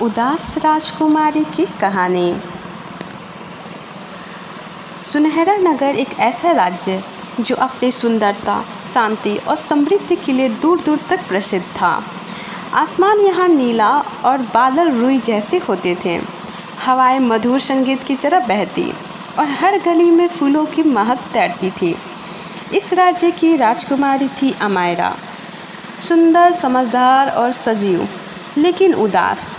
उदास राजकुमारी की कहानी। सुनहरा नगर एक ऐसा राज्य जो अपनी सुंदरता, शांति और समृद्धि के लिए दूर दूर तक प्रसिद्ध था। आसमान यहाँ नीला और बादल रुई जैसे होते थे। हवाएं मधुर संगीत की तरह बहती और हर गली में फूलों की महक तैरती थी। इस राज्य की राजकुमारी थी अमायरा, सुंदर, समझदार और सजीव, लेकिन उदास।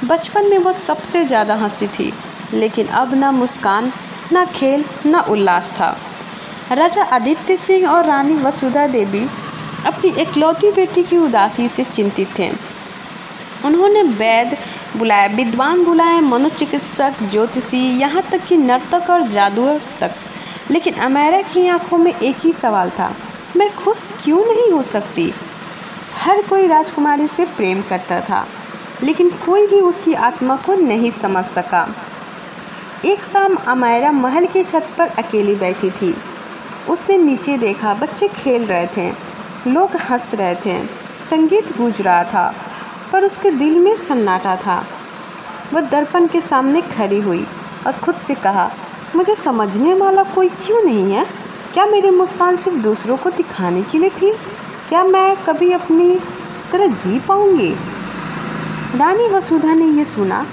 बचपन में वो सबसे ज़्यादा हंसती थी, लेकिन अब न मुस्कान, न खेल, न उल्लास था। राजा आदित्य सिंह और रानी वसुधा देवी अपनी एकलौती बेटी की उदासी से चिंतित थे। उन्होंने वैद्य बुलाए, विद्वान बुलाए, मनोचिकित्सक, ज्योतिषी, यहाँ तक कि नर्तक और जादूगर तक। लेकिन अमायरा की आंखों में एक ही सवाल था, मैं खुश क्यों नहीं हो सकती? हर कोई राजकुमारी से प्रेम करता था, लेकिन कोई भी उसकी आत्मा को नहीं समझ सका। एक शाम अमायरा महल की छत पर अकेली बैठी थी। उसने नीचे देखा, बच्चे खेल रहे थे, लोग हंस रहे थे, संगीत गूंज रहा था, पर उसके दिल में सन्नाटा था। वह दर्पण के सामने खड़ी हुई और खुद से कहा, मुझे समझने वाला कोई क्यों नहीं है? क्या मेरी मुस्कान सिर्फ दूसरों को दिखाने के लिए थी? क्या मैं कभी अपनी तरह जी पाऊंगी? रानी वसुधा ने यह सुना।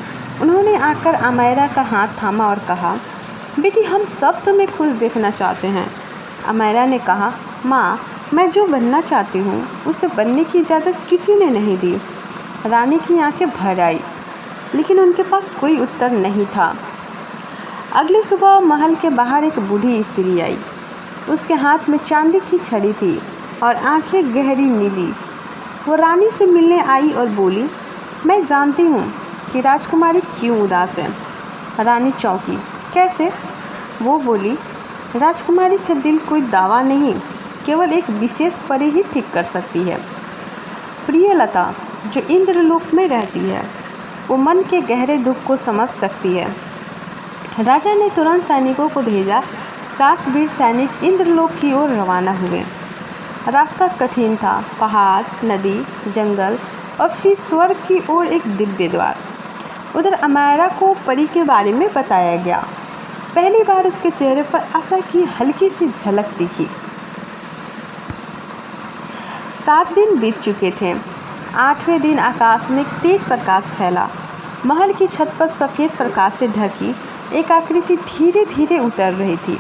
उन्होंने आकर अमायरा का हाथ थामा और कहा, बेटी, हम सब तुम्हें खुश देखना चाहते हैं। अमायरा ने कहा, माँ, मैं जो बनना चाहती हूँ उसे बनने की इजाज़त किसी ने नहीं दी। रानी की आंखें भर आई, लेकिन उनके पास कोई उत्तर नहीं था। अगली सुबह महल के बाहर एक बूढ़ी स्त्री आई। उसके हाथ में चांदी की छड़ी थी और आंखें गहरी नीली। वो रानी से मिलने आई और बोली, मैं जानती हूँ कि राजकुमारी क्यों उदास है। रानी चौंकी। कैसे? वो बोली, राजकुमारी का दिल कोई दावा नहीं, केवल एक विशेष परी ही ठीक कर सकती है। प्रियलता, जो इंद्रलोक में रहती है, वो मन के गहरे दुख को समझ सकती है। राजा ने तुरंत सैनिकों को भेजा। 7 वीर सैनिक इंद्रलोक की ओर रवाना हुए। रास्ता कठिन था, पहाड़, नदी, जंगल और फिर स्वर्ग की ओर एक दिव्य द्वार। उधर अमायरा को परी के बारे में बताया गया। पहली बार उसके चेहरे पर आशा की हल्की सी झलक दिखी। 7 दिन बीत चुके थे। 8वें दिन आकाश में तेज प्रकाश फैला। महल की छत पर सफ़ेद प्रकाश से ढकी एक आकृति धीरे धीरे उतर रही थी।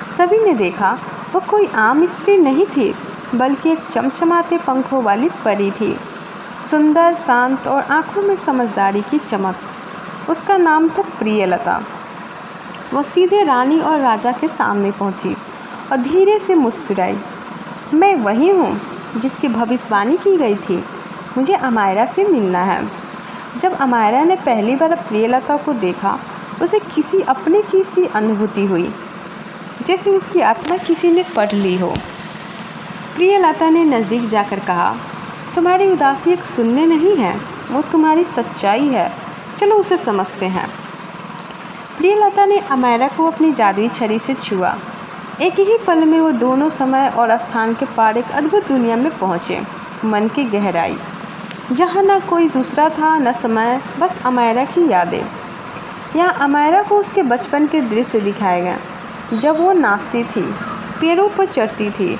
सभी ने देखा, वो कोई आम स्त्री नहीं थी, बल्कि एक चमचमाते पंखों वाली परी थी, सुंदर, शांत और आंखों में समझदारी की चमक। उसका नाम था प्रियलता। वो सीधे रानी और राजा के सामने पहुंची और धीरे से मुस्कुराई। मैं वही हूँ जिसकी भविष्यवाणी की गई थी, मुझे अमायरा से मिलना है। जब अमायरा ने पहली बार प्रियलता को देखा, उसे किसी अपने की सी अनुभूति हुई, जैसे उसकी आत्मा किसी ने पढ़ ली हो। प्रियलता ने नज़दीक जाकर कहा, तुम्हारी उदासी एक शून्य नहीं है, वो तुम्हारी सच्चाई है। चलो उसे समझते हैं। प्रियलता ने अमायरा को अपनी जादुई छड़ी से छुआ। एक ही पल में वो दोनों समय और स्थान के पार एक अद्भुत दुनिया में पहुँचे। मन की गहराई, जहाँ न कोई दूसरा था, न समय, बस अमायरा की यादें। यहाँ अमायरा को उसके बचपन के दृश्य दिखाए गए, जब वो नाचती थी, पेड़ों पर चढ़ती थी,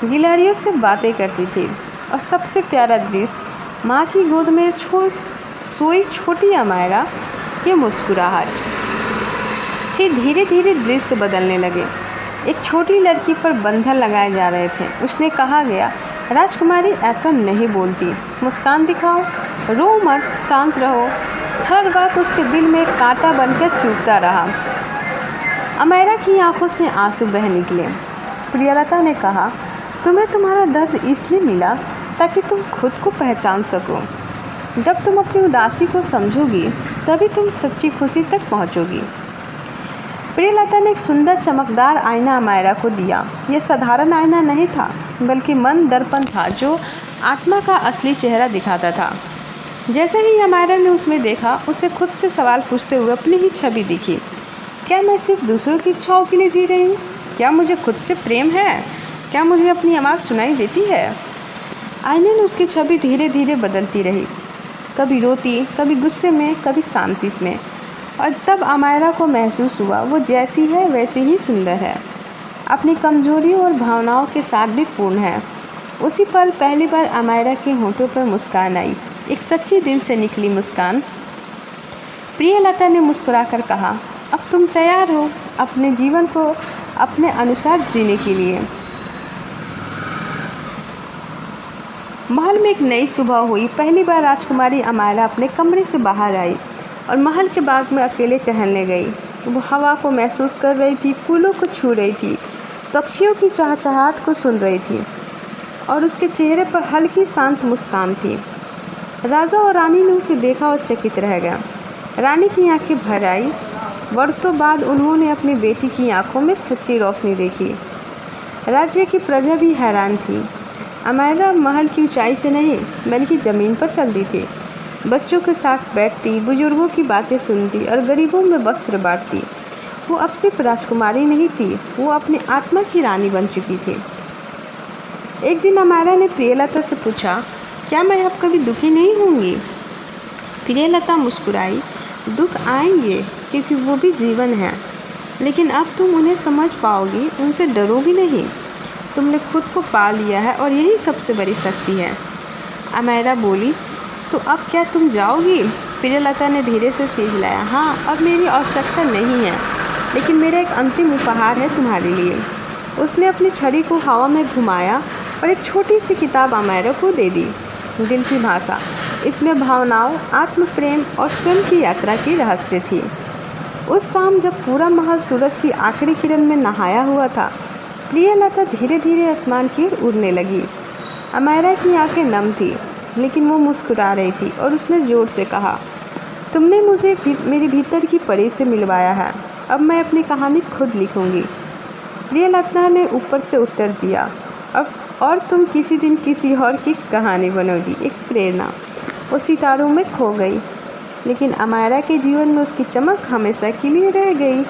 गिलहरियों से बातें करती थी, और सबसे प्यारा दृश्य, माँ की गोद में सोई छोटी अमायरा की मुस्कुराहट। फिर धीरे धीरे दृश्य बदलने लगे। एक छोटी लड़की पर बंधन लगाए जा रहे थे। उसने कहा गया, राजकुमारी ऐसा नहीं बोलती, मुस्कान दिखाओ, रो मत, शांत रहो। हर बात उसके दिल में एक कांटा बनकर चुभता रहा। अमायरा की आंखों से आंसू बह निकले। प्रियलता ने कहा, तुम्हें तुम्हारा दर्द इसलिए मिला ताकि तुम खुद को पहचान सको। जब तुम अपनी उदासी को समझोगी, तभी तुम सच्ची खुशी तक पहुंचोगी। प्रियलता ने एक सुंदर चमकदार आईना अमायरा को दिया। यह साधारण आईना नहीं था, बल्कि मन दर्पण था, जो आत्मा का असली चेहरा दिखाता था। जैसे ही अमायरा ने उसमें देखा, उसे खुद से सवाल पूछते हुए अपनी ही छवि दिखी। क्या मैं सिर्फ दूसरों की इच्छाओं के लिए जी रही हूँ? क्या मुझे खुद से प्रेम है? क्या मुझे अपनी आवाज़ सुनाई देती है? आईने ने उसकी छवि धीरे धीरे बदलती रही। कभी रोती, कभी गुस्से में, कभी शांति में। और तब अमायरा को महसूस हुआ वो जैसी है वैसी ही सुंदर है, अपनी कमजोरियों और भावनाओं के साथ भी पूर्ण है। उसी पल पहली बार अमायरा के होठों पर मुस्कान आई, एक सच्ची दिल से निकली मुस्कान। प्रियलता ने मुस्कुराकर कहा, अब तुम तैयार हो अपने जीवन को अपने अनुसार जीने के लिए। महल में एक नई सुबह हुई। पहली बार राजकुमारी अमायरा अपने कमरे से बाहर आई और महल के बाग में अकेले टहलने गई। वो हवा को महसूस कर रही थी, फूलों को छू रही थी, पक्षियों की चहचहाहट को सुन रही थी और उसके चेहरे पर हल्की शांत मुस्कान थी। राजा और रानी ने उसे देखा और चकित रह गया। रानी की आंखें भर आई। वर्षों बाद उन्होंने अपनी बेटी की आंखों में सच्ची रोशनी देखी। राज्य की प्रजा भी हैरान थी। अमायरा महल की ऊंचाई से नहीं बल्कि ज़मीन पर चलती थी, बच्चों के साथ बैठती, बुजुर्गों की बातें सुनती और गरीबों में वस्त्र बांटती। वो अब सिर्फ राजकुमारी नहीं थी, वो अपनी आत्मा की रानी बन चुकी थी। एक दिन अमायरा ने प्रियलता से पूछा, क्या मैं अब कभी दुखी नहीं होंगी? प्रियलता मुस्कुराई, दुख आएंगे क्योंकि वो भी जीवन है, लेकिन अब तुम उन्हें समझ पाओगी, उनसे डरो भी नहीं। तुमने खुद को पा लिया है और यही सबसे बड़ी शक्ति है। अमायरा बोली, तो अब क्या तुम जाओगी? प्रियलता ने धीरे से सिर हिलाया। हाँ, अब मेरी आवश्यकता नहीं है, लेकिन मेरा एक अंतिम उपहार है तुम्हारे लिए। उसने अपनी छड़ी को हवा में घुमाया और एक छोटी सी किताब अमायरा को दे दी, दिल की भाषा। इसमें भावनाओं, आत्म प्रेम और स्वयं की यात्रा की रहस्य थी। उस शाम जब पूरा महल सूरज की आखिरी किरण में नहाया हुआ था, प्रियलता धीरे धीरे आसमान की ओर उड़ने लगी। अमायरा की आंखें नम थी, लेकिन वो मुस्कुरा रही थी और उसने ज़ोर से कहा, तुमने मुझे मेरी भीतर की परी से मिलवाया है, अब मैं अपनी कहानी खुद लिखूंगी। प्रियलता ने ऊपर से उत्तर दिया, और तुम किसी दिन किसी और की कहानी बनोगी, एक प्रेरणा। वो सितारों में खो गई, लेकिन अमायरा के जीवन में उसकी चमक हमेशा के लिए रह गई।